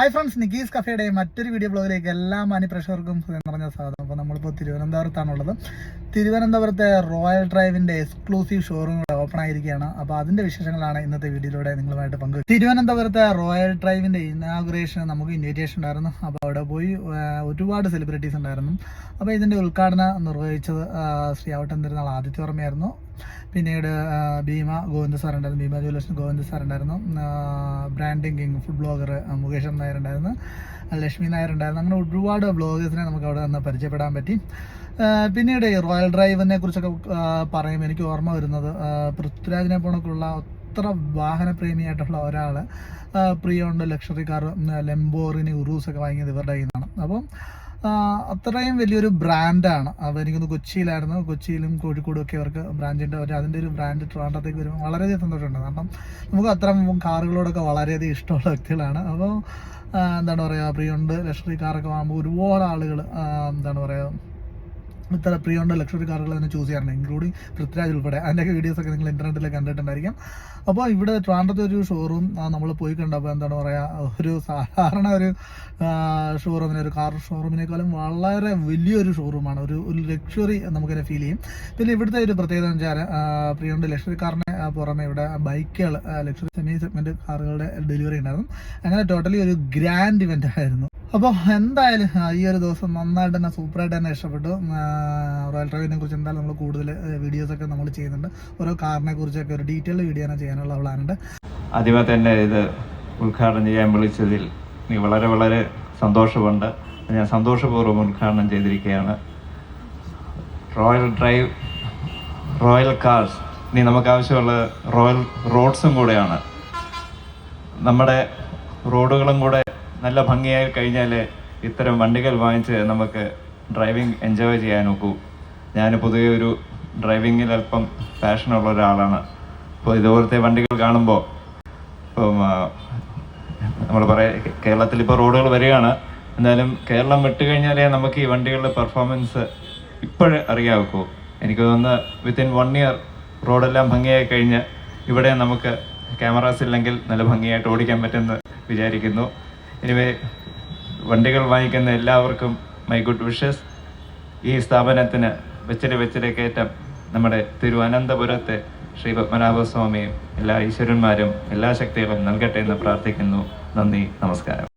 Hi friends, Nikki's കഫേയുടെ മറ്റൊരു video ബ്ലോഗിലേക്ക് എല്ലാ മാന്യപ്രേക്ഷകർക്കും നിറഞ്ഞ സ്വാഗതം. അപ്പോൾ നമ്മളിപ്പോൾ തിരുവനന്തപുരത്താണുള്ളത്. തിരുവനന്തപുരത്തെ റോയൽ ഡ്രൈവിൻ്റെ എക്സ്ക്ലൂസീവ് ഷോറൂം ഓപ്പൺ ആയിരിക്കുകയാണ്. അപ്പോൾ അതിൻ്റെ വിശേഷങ്ങളാണ് ഇന്നത്തെ വീഡിയോയിലൂടെ നിങ്ങളുമായിട്ട് പങ്കുവെച്ചത്. തിരുവനന്തപുരത്തെ റോയൽ ഡ്രൈവിൻ്റെ ഇനാഗുറേഷന് നമുക്ക് ഇൻവിറ്റേഷൻ ഉണ്ടായിരുന്നു. അപ്പോൾ അവിടെ പോയി ഒരുപാട് സെലിബ്രിറ്റീസ് ഉണ്ടായിരുന്നു. അപ്പോൾ ഇതിൻ്റെ ഉദ്ഘാടനം നിർവഹിച്ചത് ശ്രീ ആവട്ടം തിരുനാൾ ആദിത്യവർമ്മയായിരുന്നു. പിന്നീട് ഭീമ ഗോവിന്ദ സാർ ഉണ്ടായിരുന്നു, ഭീമ ജ്വല്ലേഴ്സിന് ഗോവിന്ദ സാർ ഉണ്ടായിരുന്നു, branding king food blogger Mukesh Nair ഉണ്ടായിരുന്നു, ലക്ഷ്മി നായർ ഉണ്ടായിരുന്നു. അങ്ങനെ ഒരുപാട് ബ്ലോഗേഴ്സിനെ നമുക്ക് അവിടെ നിന്ന് പരിചയപ്പെടാൻ പറ്റി. പിന്നീട് ഈ റോയൽ ഡ്രൈവിനെ കുറിച്ചൊക്കെ പറയുമ്പോൾ എനിക്ക് ഓർമ്മ വരുന്നത് പൃഥ്വിരാജിനെ പോണക്കുള്ള അത്ര വാഹനപ്രേമിയായിട്ടുള്ള ഒരാൾ പ്രിയോണ്ട് ലക്ഷറി കാർ ലെംബോറിനി ഉറൂസൊക്കെ വാങ്ങിയത് ഇവരുടെ കയ്യിൽ നിന്നാണ്. അപ്പം അത്രയും വലിയൊരു ബ്രാൻഡാണ്. അപ്പോൾ എനിക്കൊന്ന് കൊച്ചിയിലായിരുന്നു, കൊച്ചിയിലും കോഴിക്കോടും ഒക്കെ അവർക്ക് ബ്രാഞ്ചിൻ്റെ അതിൻ്റെ ഒരു ബ്രാൻഡ് ട്രിവാൻഡ്രത്തേക്ക് വരുമ്പോൾ വളരെയധികം സന്തോഷമുണ്ട്. കാരണം നമുക്ക് അത്തരം കാറുകളോടൊക്കെ വളരെയധികം ഇഷ്ടമുള്ള വ്യക്തികളാണ്. അപ്പോൾ എന്താണ് പറയുക, പ്രിയോണ്ട് ലക്ഷറി കാറൊക്കെ വാങ്ങുമ്പോൾ ഒരുപാട് ആളുകൾ എന്താണ് പറയുക ഇത്ര പ്രിയോണ്ട് ലക്ഷറി കാറുകൾ തന്നെ ചൂസ് ചെയ്യാറുണ്ട്, ഇൻക്ലൂഡിങ് പൃഥ്വിരാജ് ഉൾപ്പെടെ. അതിൻ്റെയൊക്കെ വീഡിയോസൊക്കെ നിങ്ങൾ ഇൻ്റർനെറ്റിൽ കണ്ടിട്ടുണ്ടായിരിക്കും. അപ്പോൾ ഇവിടെ ട്രിവാൻഡ്രത്തെ ഒരു ഷോറൂം നമ്മൾ പോയി കണ്ടപ്പോൾ എന്താണ് പറയുക, ഒരു സാധാരണ ഒരു ഷോറൂമിനെ, ഒരു കാർ ഷോറൂമിനേക്കാളും വളരെ വലിയൊരു ഷോറൂമാണ്. ഒരു ലക്ഷറി നമുക്കിനെ ഫീൽ ചെയ്യും. പിന്നെ ഇവിടുത്തെ ഒരു പ്രത്യേകത എന്ന് വെച്ചാൽ പ്രിയോണ്ട് ലക്ഷറി കാറിന് പുറമെ ഇവിടെ ബൈക്കുകൾ, ലക്ഷറി സെമി സെഗ്മെൻറ്റ് കാറുകളുടെ ഡെലിവറി ഉണ്ടായിരുന്നു. അങ്ങനെ ടോട്ടലി ഒരു ഗ്രാൻഡ് ഇവൻ്റ് ആയിരുന്നു. അപ്പോൾ എന്തായാലും ഈ ഒരു ദിവസം നന്നായിട്ട് തന്നെ സൂപ്പറായിട്ട് തന്നെ ഇഷ്ടപ്പെട്ടു. റോയൽ ഡ്രൈവിനെ കുറിച്ച് എന്തായാലും നമ്മൾ കൂടുതൽ വീഡിയോസൊക്കെ നമ്മൾ ചെയ്യുന്നുണ്ട്. ഓരോ കാറിനെ കുറിച്ചൊക്കെ ഒരു ഡീറ്റെയിൽഡ് വീഡിയോ ചെയ്യാനുള്ള പ്ലാനുണ്ട്. ആദ്യമേ തന്നെ ഇത് ഉദ്ഘാടനം ചെയ്യാൻ വിളിച്ചതിൽ നീ വളരെ വളരെ സന്തോഷമുണ്ട്. ഞാൻ സന്തോഷപൂർവ്വം ഉദ്ഘാടനം ചെയ്തിരിക്കുകയാണ്. റോയൽ ഡ്രൈവ്, റോയൽ കാർസ് ഇനി നമുക്ക് ആവശ്യമുള്ള റോയൽ റോഡ്സും കൂടെയാണ്. നമ്മുടെ റോഡുകളും കൂടെ നല്ല ഭംഗിയായി കഴിഞ്ഞാൽ ഇത്തരം വണ്ടികൾ വാങ്ങിച്ച് നമുക്ക് ഡ്രൈവിംഗ് എൻജോയ് ചെയ്യാൻ നോക്കൂ. ഞാൻ പൊതുവെ ഒരു ഡ്രൈവിങ്ങിൽ അല്പം പാഷനുള്ള ഒരാളാണ്. അപ്പോൾ ഇതുപോലത്തെ വണ്ടികൾ കാണുമ്പോൾ ഇപ്പം നമ്മൾ കേരളത്തിൽ ഇപ്പോൾ റോഡുകൾ വരികയാണ്. എന്നാലും കേരളം വിട്ടുകഴിഞ്ഞാലേ നമുക്ക് ഈ വണ്ടികളുടെ പെർഫോമൻസ് ഇപ്പോഴും അറിയാവൂ. എനിക്ക് തോന്നുന്നു വിത്തിൻ 1 ഇയർ റോഡെല്ലാം ഭംഗിയായി കഴിഞ്ഞ് ഇവിടെ നമുക്ക് ക്യാമറാസ് ഇല്ലെങ്കിൽ നല്ല ഭംഗിയായിട്ട് ഓടിക്കാൻ പറ്റുമെന്ന് വിചാരിക്കുന്നു. എനിവേ, വണ്ടികൾ വാങ്ങിക്കുന്ന എല്ലാവർക്കും മൈ ഗുഡ് വിഷസ്. ഈ സ്ഥാപനത്തിന് വെച്ചിട്ട് കയറ്റം നമ്മുടെ തിരുവനന്തപുരത്തെ ശ്രീ പത്മനാഭസ്വാമിയും എല്ലാ ഈശ്വരന്മാരും എല്ലാ ശക്തികളും നൽകട്ടെ എന്ന് പ്രാർത്ഥിക്കുന്നു. നന്ദി, നമസ്കാരം.